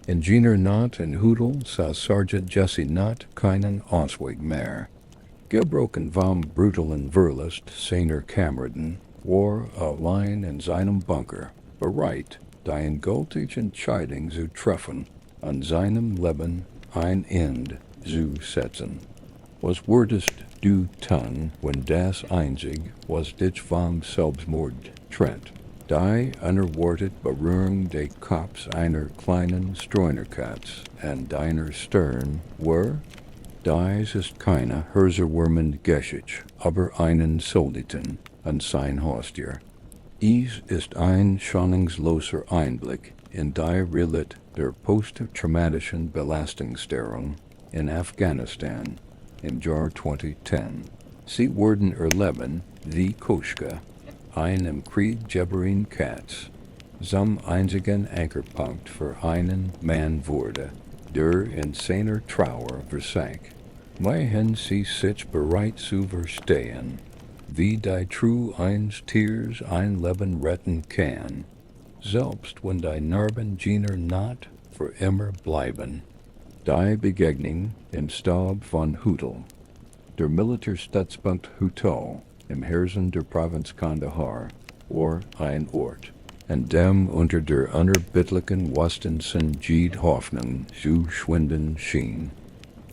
Ingenieur Not en Hoedel sa Sergeant Jesse Not keinen Ausweg mehr. Gebroken vom brutalen Verlust seiner Kameraden war allein in seinem Bunker, bereit, die endgültige Entscheidung zu treffen, an seinem Leben ein Ende zu setzen. Was würdest du tun, wenn das einzig, was dich vom Selbstmord trennt, die unerwartet Berührung des Kopfs einer kleinen Streunerkatz an deiner Stirn war? Dies ist keine herzerwärmende Geschichte, aber einen Solditen an sein Haustier. Es ist ein schonungsloser Einblick in die Realität der posttraumatischen Belastungsstörung in Afghanistan im Jahr 2010. Sie wurden erleben, wie Koschka, ein im Krieg gebrochener Katz, zum einzigen Ankerpunkt für einen Mann wurde, der in seiner Trauer versank. Wohin sie sich bereit zu verstehen, wie die True eines Tiers ein Leben retten kann, selbst wenn die Narben jener Nacht für immer bleiben. Die Begegnung im Stab von Hoedel. Der Militärstützpunkt Hotel im Herzen der Provinz Kandahar war ein Ort, an dem unter der unerbittlichen Westensen jede Hoffnung zu schwinden schien.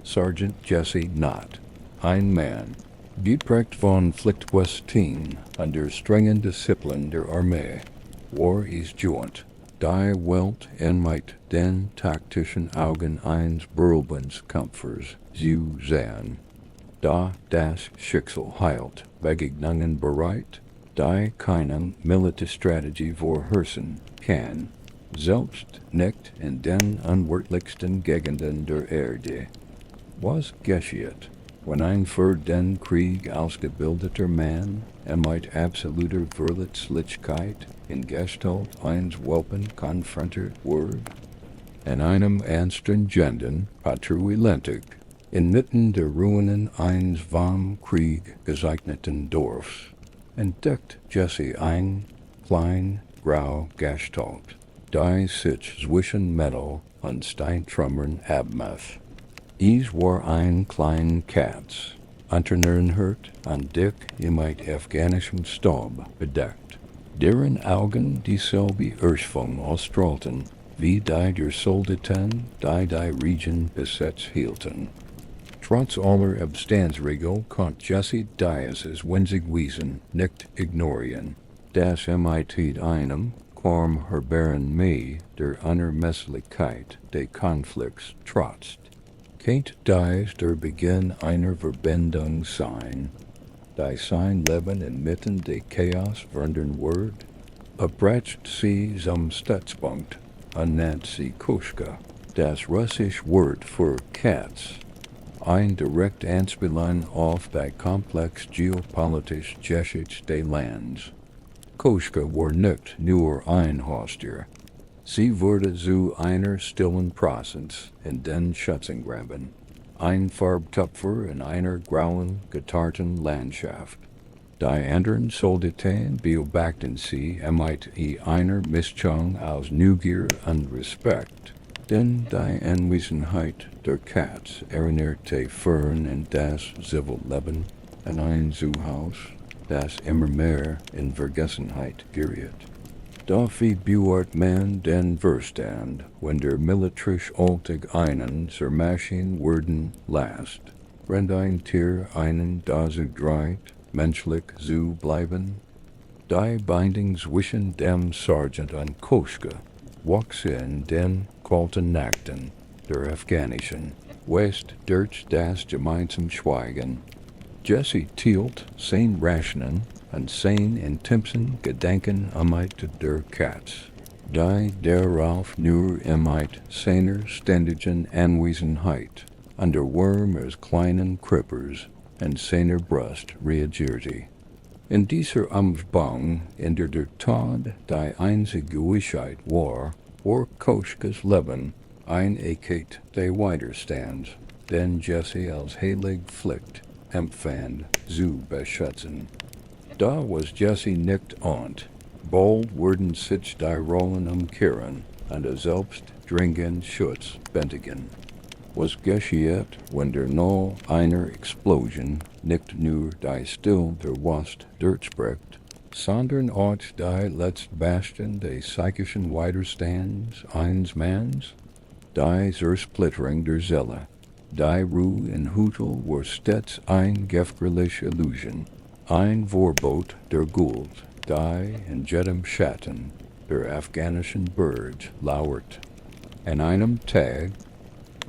Sergeant Jesse Not, ein Mann, geprägt von Pflichtwestin an der strengen Disziplin der Armee, war es gewohnt, die Welt mit den taktischen Augen eines Whirlwindskampfers zu sehen. Da das Schicksal heilt, Begegnungen bereit, die keine Militärstrategie vorherrschen kann, selbst nicht in den unwirtlichsten Gegenden der Erde. Was geschieht, wenn ein für den Krieg ausgebildeter Mann mit absoluter Verletzlichkeit in Gestalt eines Welpen konfrontiert wird? In einem anstrengenden Patrouillentig, inmitten der Ruinen eines vom Krieg gesegneten Dorfs, entdeckt Jesse ein klein grau Gestalt, die sich zwischen Metall und Steintrümmern abmacht. Es war ein klein Katz, unternährt und dick mit afghanischem Staub bedeckt, deren Augen dieselbe Erschwung ausstrahlten, wie die der Soldaten, die Region besetzt hielten. Trotz aller Abstandsregel konnte Jesse dieses winzig Wesen nicht ignorieren, das mit einem kaum hörbaren Mäh der Unermesslichkeit des Konflikts trotzt. Kennt dies der Beginn einer Verbindung sein, die sein Leben inmitten des Chaos verändern wird? Abbrecht sie zum Stützpunkt und nennt sie Koschka, das russische Wort für Katz, ein direkt Anspielung auf die komplex geopolitische Geschichte des Landes. Koschka war nicht nur ein Haustier. Sie wurde zu einer stillen Präsenz in den Schützengraben, ein Farbtupfer in einer grauen, getarnten Landschaft. Die anderen Soldaten beobachten sie mit einer Mischung aus Neugier und Respekt, denn die Anwesenheit der Katz erinnerte fern an das Zivilleben, an ein Zuhause, das immer mehr in Vergessenheit geriet. Dafür bewaart man den Verstand, wenn der militärisch alltag einen zermaschen werden lässt. Wenn ein Tier einen dazu dreht, menschlich zu bleiben? Die Bindung zwischen dem Sergeant und Koschka wuchs in den kalten Nächten der afghanischen West durch das gemeinsame Schweigen. Jesse tielt sein Rationen und sein intensen Gedanken mit der Katz, die darauf nur mit seiner ständigen Anwesenheit an der Wurm des kleinen Krippers in seiner Brust reagierte. In dieser Umgebung, in der Tod die einzige Gewissheit war Koschkas Leben ein Eket des Widerstands, den Jesse als heilig Pflicht empfand zu beschützen. Da was Jesse nicht ahnt, bald wurden sich die Rollen umkehren und selbst dringen Schutz, bentigen. Was Geschichte, wenn der no einer Explosion, nicht nur die still der Wast durchbricht, sondern auch die letzte Bastion des psychischen Widerstands eines Manns, die Zersplittering der Seele, die Ruhe in Hutel war stets ein gefährliche Illusion, ein Vorbote der Guld, die in jedem Schatten der afghanischen Bird lauert. An einem Tag,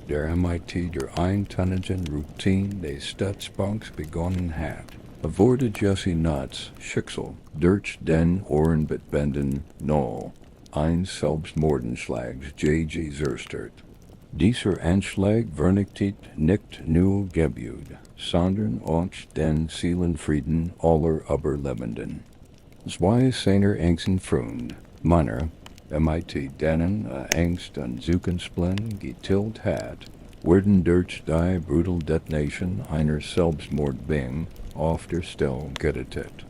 der MIT der eintönigen Routine des Stadtbanks begonnen hat, wurde Jesse Knott's Schicksal durch den Ohrenbettbenden Null, ein Selbstmordanschlag J.G. zerstört. Dieser Anschlag vernichtet nicht nur Gebäude, sondern auch den Seelenfrieden aller Überlebenden. Zwei seiner engsten Freunde, Männer, MIT denen Angst und Suchensplen getilgt hat, wurden durch die brutale Detonation einer Selbstmordbombe auf der Stelle getötet.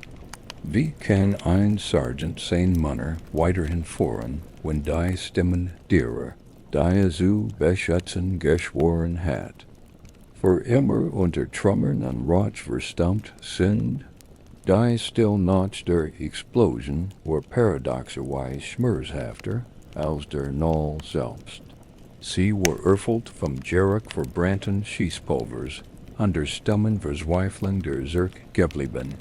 Wie kann ein Sergeant sein Männer weiterhin führen, wenn die Stimmen derer, die zu beschützen geschworen hat, für immer unter Trümmern und Rauch verstummt sind? Die still nach der Explosion war paradoxerweise schmerzhafter als der Null selbst. Sie war erfüllt vom Geruch verbrannten Schießpulvers und der stummen Verzweiflung der Zurückgebliebenen.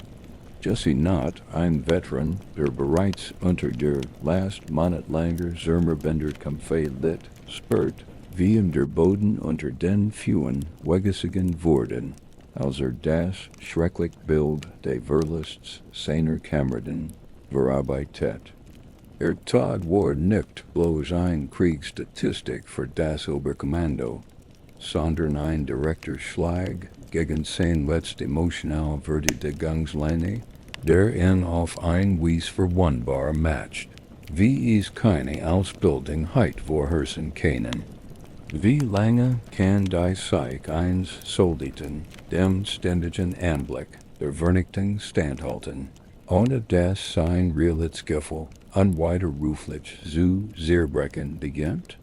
Jesse Knott, ein Veteran, der bereits unter der last monatlanger Sommerbänderkampf litt, spürt, wie ihm der Boden unter den Füßen weggesiegen wurde, als das schrecklich Bild des Verlusts seiner Kameraden verarbeitet. Tod war nicht bloß ein Kriegsstatistik für das Oberkommando, sondern ein direkter Schlag gegen sein letzt emotional Verteidigungslinie, der ihn auf ein Weise verwundbar matcht, wie es keine Ausbildung heit vorherrschen können. Wie lange kann die Psyche eines Soldaten dem ständigen Anblick der Vernichtung standhalten, ohne dass sein Realitätsgefühl unwiderruflich zu zerbrechen beginnt?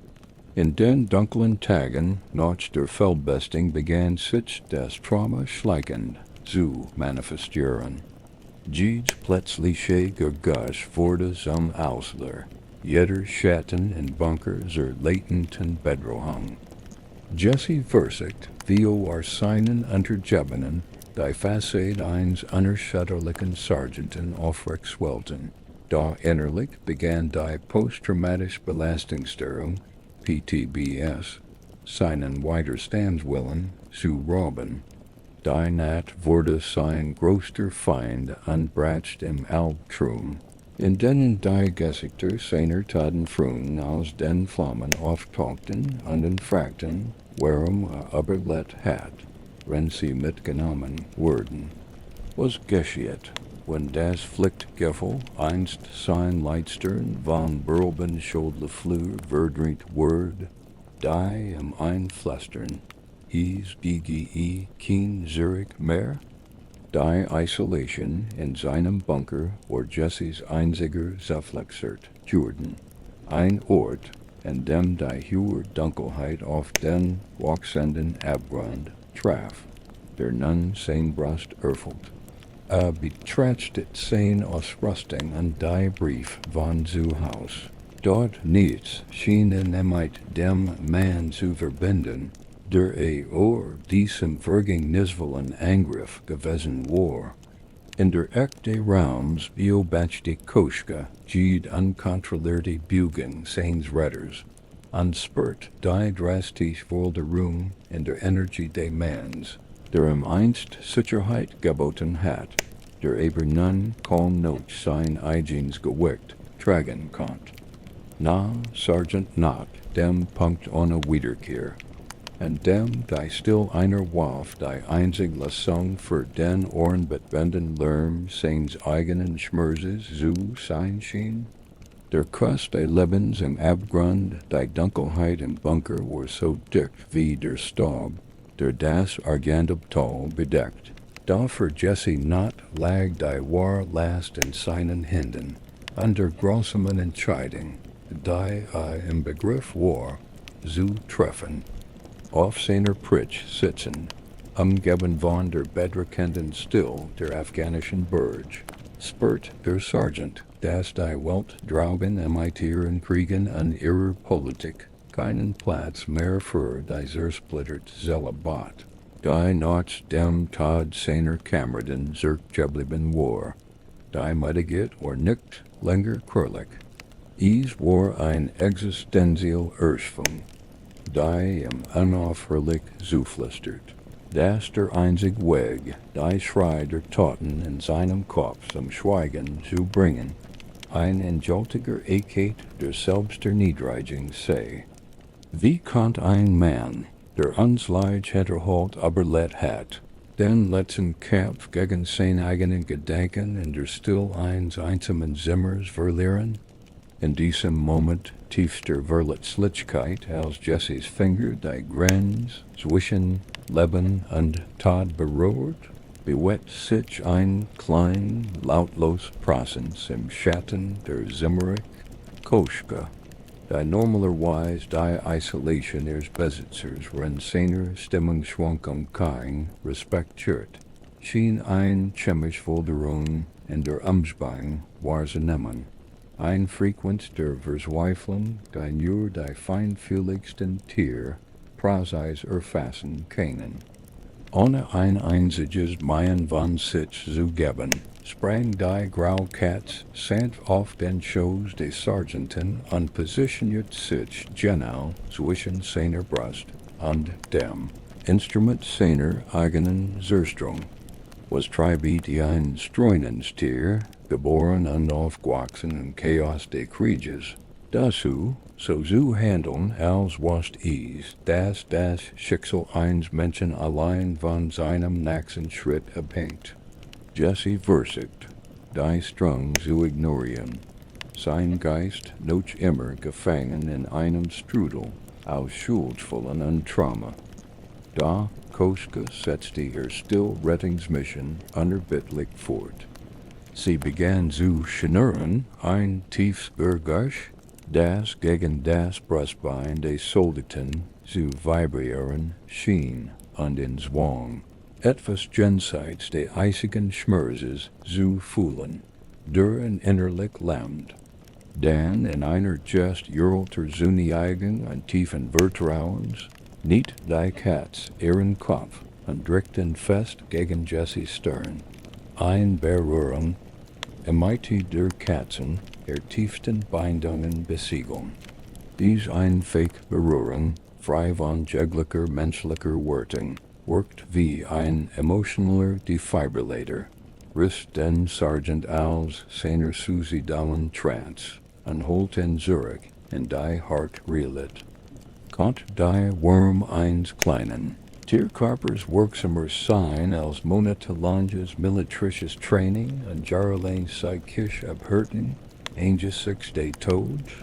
In den dunklen Tagen nach der Feldbestung begann sich das Trauma schleichend zu manifestieren. Jedes plötzliche Geräusch wurde zum Auslöser. Jeder Schatten in Bunker zur latenten Bedrohung. Jesse versicht, wie seinen Untergebenen die Fassade eines unerschütterlichen Sergeanten aufrechtzuerhalten. Da innerlich begann die posttraumatische Belastungsstörung, PTBS, seinen Widerstandswillen zu rauben. Die Nacht wurde sein größter Feind und im Albtraum. In denen die Gesichter seiner toten Freunde aus den Flammen auftauchten und fragten, warum überlebt hat, wenn sie mitgenommen wurden. Was geschieht, wenn das Pflichtgefühl einst sein Leitstern von Bourbon Schuld Flur verdreht wurde, die im Einflüstern, is BGE kein Zurich mehr? Die Isolation in seinem Bunker war Jesses einziger Zufluchtsort, Jordan, ein Ort, in dem die hohe Dunkelheit auf den wachsenden Abgrund traf, der nun sein Brust erfüllt. Betrachtet sein Ausrüstung und die Brief von zu Haus. Dort nichts schien nämlich dem Mann zu verbinden, der diesem vergängnisvollen Angriff gewesen war. In der echte Raums beobachtete Koschka jede unkontrollierte Beugung seines Retters und spürt die drastisch wurde Ruhm in der Energie des Manns, der ihm einst Sicherheit geboten hat, der aber nun kaum noch sein eigenes Gewicht tragen konnte. Na, Sergeant Knott, dem Punkt ohne Wiederkehr, und dem die still einer Waf die einzig Lesson für den ohrenbettbenden Lärm seines eigenen Schmerzes zu sein schien? Der Krust des Lebens im Abgrund, die Dunkelheit im Bunker war so dick wie der Staub, der das Argentabtal bedeckt. Da für Jesse Knott lag die wahre Last in seinen Händen, unter grausamen Entscheidung, die im Begriff war, zu treffen. Auf seiner Pritsch sitzen, umgeben von der bedreckenden Still der afghanischen Burg. Spurt der Sergeant, das die Welt drauben imitieren Kriegen an ihrer Politik, keinen Platz mehr für die zersplittert Zellabot. Die Nots dem Tod seiner Kameraden zurückgeblieben war. Die Mutiget or nicht länger krullig. Is war ein existenziell Ursprung. Die im unaufhörlich zuflüstert. Das der einzig Weg, die Schrei der Toten in seinem Kopf zum Schweigen zu bringen. Ein endgültiger Ekeit der Selbsterniedrigung sei. Wie konnte ein Mann, der uns Leid hinterholt überlet hat, den letzten Kampf gegen sein eigenen Gedanken in der Still eines einsamen Zimmers verlieren? In diesem Moment tiefster Verletzlichkeit, als Jessys Finger die Grenze zwischen Leben und Tod berührt, bewegt sich ein klein, lautlos Präsenz im Schatten der Zimmerig Koschka, die normalerweise die Isolation ihres Besitzers in seiner Stimmungsschwankung kein respektiert, schien ein chemische Folderung in der Umspannung wahrzunehmen. Ein Frequenz der Verzweiflung, die nur die feinfühligsten Tier präzis erfassen können. Ohne ein einziges Mayen von sich zu geben, sprang die Graue Katze sanft auf den Schoß des Sergeanten und positioniert sich genau zwischen seiner Brust und dem Instrument seiner eigenen Zerstrung. Was treibt ein Streunenstier, geboren und aufgewachsen im Chaos des Krieges, dazu, so zu handeln, als was ist, dass das Schicksal eines Menschen allein von seinem nächsten Schritt abhängt. Jesse versigt, die Strung zu ignorieren, sein Geist noch immer gefangen in einem Strudel aus Schuldvollen und Trauma. Da Koschka setzte ihr Still-Rettungsmission unerbittlich fort. Sie begann zu schnurren, ein tiefes Geräusch, das gegen das Brustbein des Soldaten zu vibrieren schien und in Zwang, etwas jenseits des eisigen Schmerzes zu fühlen, dürren innerlich lähmt. Dann in einer just jurelter Zunigung und tiefen Vertrauens, niet die Katze ihren Kopf und drückten fest gegen Jessys Stirn. Ein Berührung, Emitte der Katzen, tiefsten Bindungen besiegeln. Dies ein Fake-Berührung, frei von jeglicher menschlicher Wertung, wirkt wie ein emotionaler Defibrillator, riss den Sergeant aus seiner suicidalen Trance und holt ihn zurück in die Hart Realit. Konnte die Wurm eins kleinen, Tierkarpers wirksamer sein als monatelanges militarisches Training und jahrelang psychisch Abhärtung, angesichts des Todes?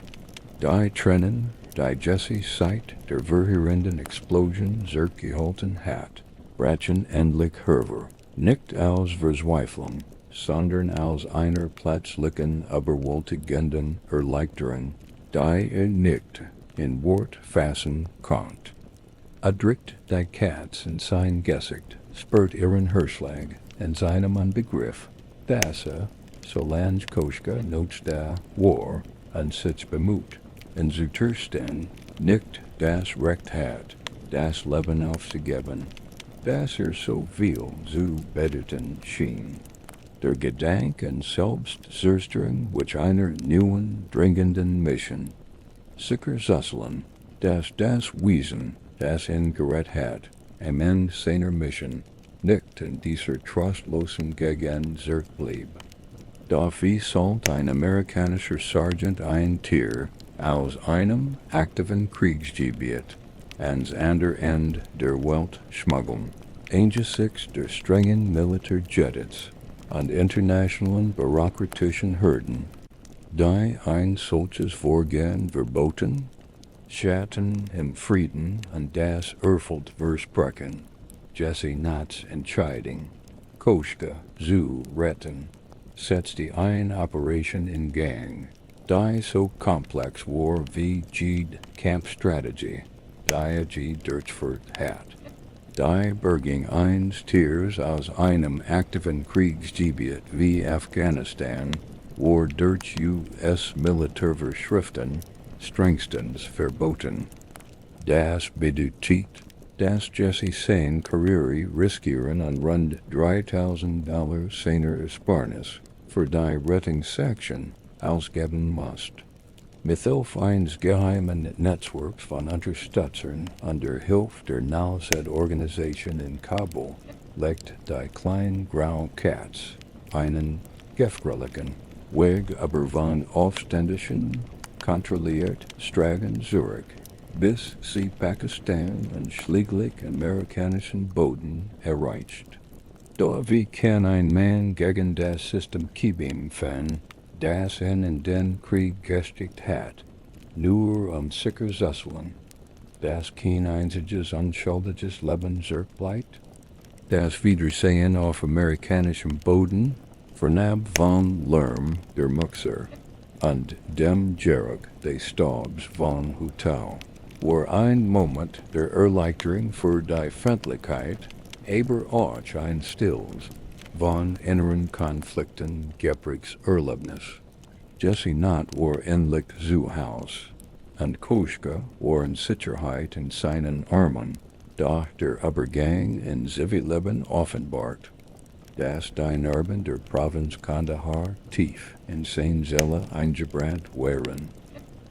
Die Trennen, die Jesse seit der verheerenden Explosion zurückgehalten hat, brachen endlich hervor, nicht aus Verzweiflung, sondern aus einer plötzlichen, überwältigenden Erleichterung, die nicht in Wort fassen konnte. Drückt die Katze in sein Gesicht, spürt ihren Hirschlag in seinem Begriff, dass solange Koschka nutzt da war und sich bemüht, in Zutersten nicht das Recht hat, das Leben aufzugeben, dass so viel zu bedeuten schien. Der Gedanke an Selbstzerstörung which einer neuen, dringenden Mission, sicher Susseln, dass das Wesen, das ihn gerett hat, am Ende seiner Mission, nicht in dieser trostlosen Gegend zurückblieb. Da wie sollte ein amerikanischer Sergeant ein Tier aus einem aktiven Kriegsgebiet ans andere Ende der Welt schmuggeln, angesichts der strengen Militärgesetze und internationalen bürokratischen Hürden, die ein solches Vorgehen verboten, Schatten im Frieden und das erfüllt versprechen, Jesse Knott's Entscheidung, Koschka zu retten, setzte eine Operation in Gang, Die so complex war wie G'd Camp Strategy, die G Dirchfurt hat. Die berging eins Tiers aus einem aktiven Kriegsgebiet wie Afghanistan, war durch US Militärverschriften strengstens verboten. Das bedeutet, dass Jesse sein Karriere riskieren und rund $3,000 seiner Ersparnis für die Rettungsaktion ausgeben musst. Mithilfe eines geheimen Netzwerks von Unterstützern unter Hilfe der NALSED-Organisation in Kabul legt die kleine graue Katze einen gefährlichen Weg über von Aufständischen kontrolliert Stragen zurück, bis sie Pakistan und schließlich amerikanischen Boden erreicht. Doch wie kann ein Mann gegen das System kämpfen, das in den Krieg geschickt hat, nur sicher zu sein, dass kein einziges unschuldiges Leben zurückbleibt? Das Wiedersehen auf amerikanischem Boden vernab von Lärm der Muxer und dem Geruch des Staubs von Hotel war ein Moment der Erleichterung für die Feindlichkeit, aber auch ein Stills von inneren Konflikten gepriges Erlebnis. Jesse Not war endlich zu Haus, und Koschke war in Sicherheit in seinen Armen, doch der Übergang in Zivileben offenbart, dass die Narben der Provinz Kandahar tief in seine Seele eingebrannt waren.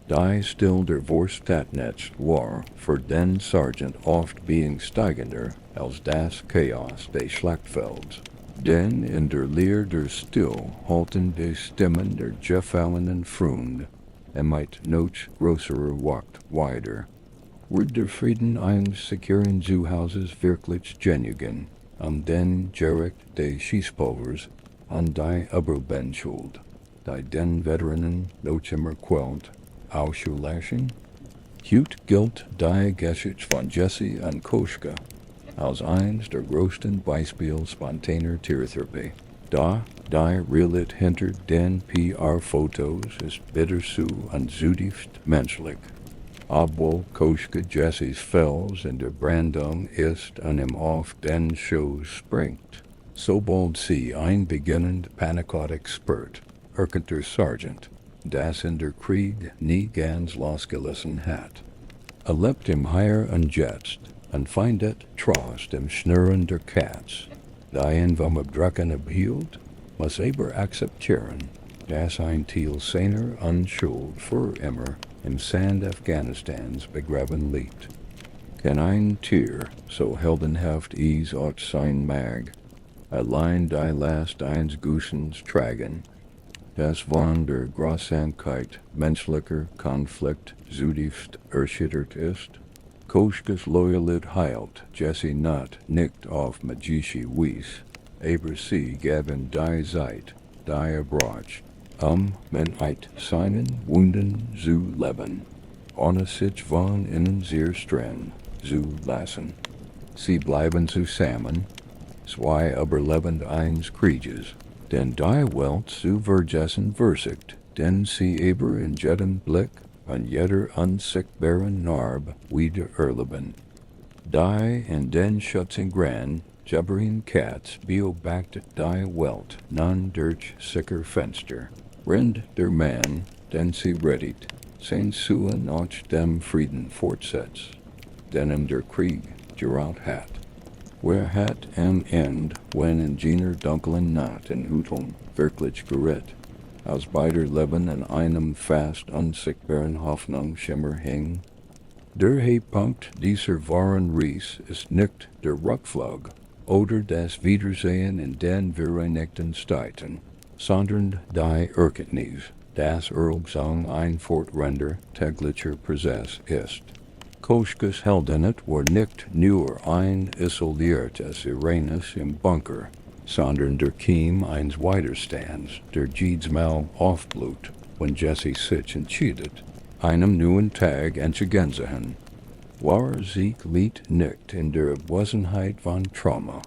Die still der Vorstatnetz war für den Sergeant oft being steigender als das Chaos des Schlachtfelds. Denn in der Leer der still halten die Stimmen der gefallenen Freund, might noch größere Wacht weiter. Wird der Frieden eines sicheren Zuhauses wirklich genuin, den Geruch des Schießpulvers an die Überben schuld, die den Veteranen noch immer quält, auszulassen? Hut gilt die Geschichte von Jesse und Koschke als eines der größten Beispiele spontaner Tiertherapie. Da die Realität hinter den PR-Fotos ist bittersü und zutiefst menschlich. Obwohl Koschke Jesses Fels in der Brandung ist und ihm auf den Schoß springt, sobald sie ein beginnend Panikot-Expert, der Sergeant, das in der Krieg nie ganz losgelassen hat. Lebt im Heier und Jetzt und findet Trost im Schnurren der Katz. Die ihn vom Abdrücken abhielt, muss aber akzeptieren, dass ein Teil seiner Unschuld für immer im Sand Afghanistans begraben liegt. Kann ein Tier so heldenhaft auch sein mag, allein die Last eines Gussens tragen, das von der Grausamkeit menschlicher Konflikt zutiefst erschüttert ist? Koschkes Loyalität heilt Jesse Not nicht auf magische Wies, aber sie geben die Zeit, die braucht, mit seinen Wunden zu leben, ohne sich von innen sehr streng zu lassen. Sie bleiben zusammen, zwei überlebend eines Krieges, denn die Welt zu vergessen versiegt, denn sie aber in jedem Blick an jeder unsichtbaren Narb wieder erleben. Die in den Schützengran jabbering Katz beobachtet die Welt non durch sicher Fenster, rennt der Mann, den sie rettet, sein Suen aus dem Frieden fortsetzt, den in der Krieg geraucht hat. Wer hat am Ende, wenn in jener dunklen Nacht in Huteln wirklich gerett, aus beider Leben in einem fast unsichtbaren Hoffnungsschimmer hing? Der Höhepunkt dieser wahren Reise ist nicht der Rückflug oder das Wiedersehen in den Vereinigten Staaten, sondern die Erkenntnis, dass irgendwann ein Fortrender täglicher Prozess ist. Koschkes Heldenheit war nicht nur ein isoliertes Ereignis im Bunker, sondern der Kiem eines Widerstands, der jedes-mal aufblut, wenn Jesse sich entscheidet, einem neuen Tag entgegenzugehen. Wahrer Sieg liegt nicht in der Abwesenheit von Trauma,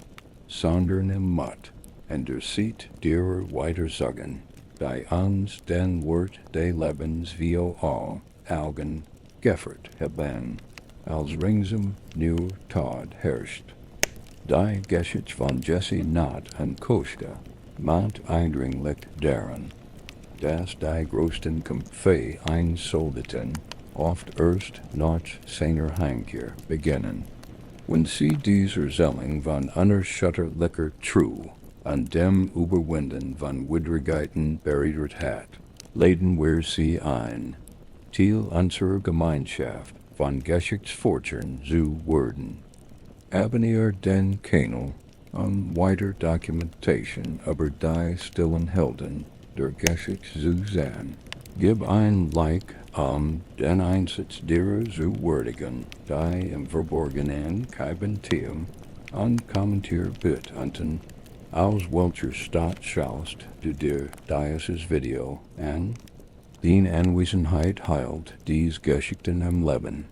sondern im Mut, in der Sicht derer Weitersagen. die uns den Wort des Lebens vor Augen geführt haben, als ringsum nu Tod herrscht. Die Geschichte von Jesse Nat en Koschka macht eindringlich daran, dass die größten Kämpfe einsoldeten oft erst nach seiner Heimkehr beginnen. Wenn sie dieser Erzählung von unerschütterlicher True an dem Überwinden von Widrigkeiten bereitet hat, laden wir sie ein, Teil unserer Gemeinschaft von Geschichtsforschern zu werden. Abonnier den Kanal an weiter Dokumentation über die stillen Helden der Geschichte zu sein. Gib ein Like den Einsatz derer zu würdigen, die im Verborgenen Team an Kommentier bitte unten, aus welcher Stadt schaust du dir dieses Video an? Die Anwesenheit heilt diese Geschichten im Leben.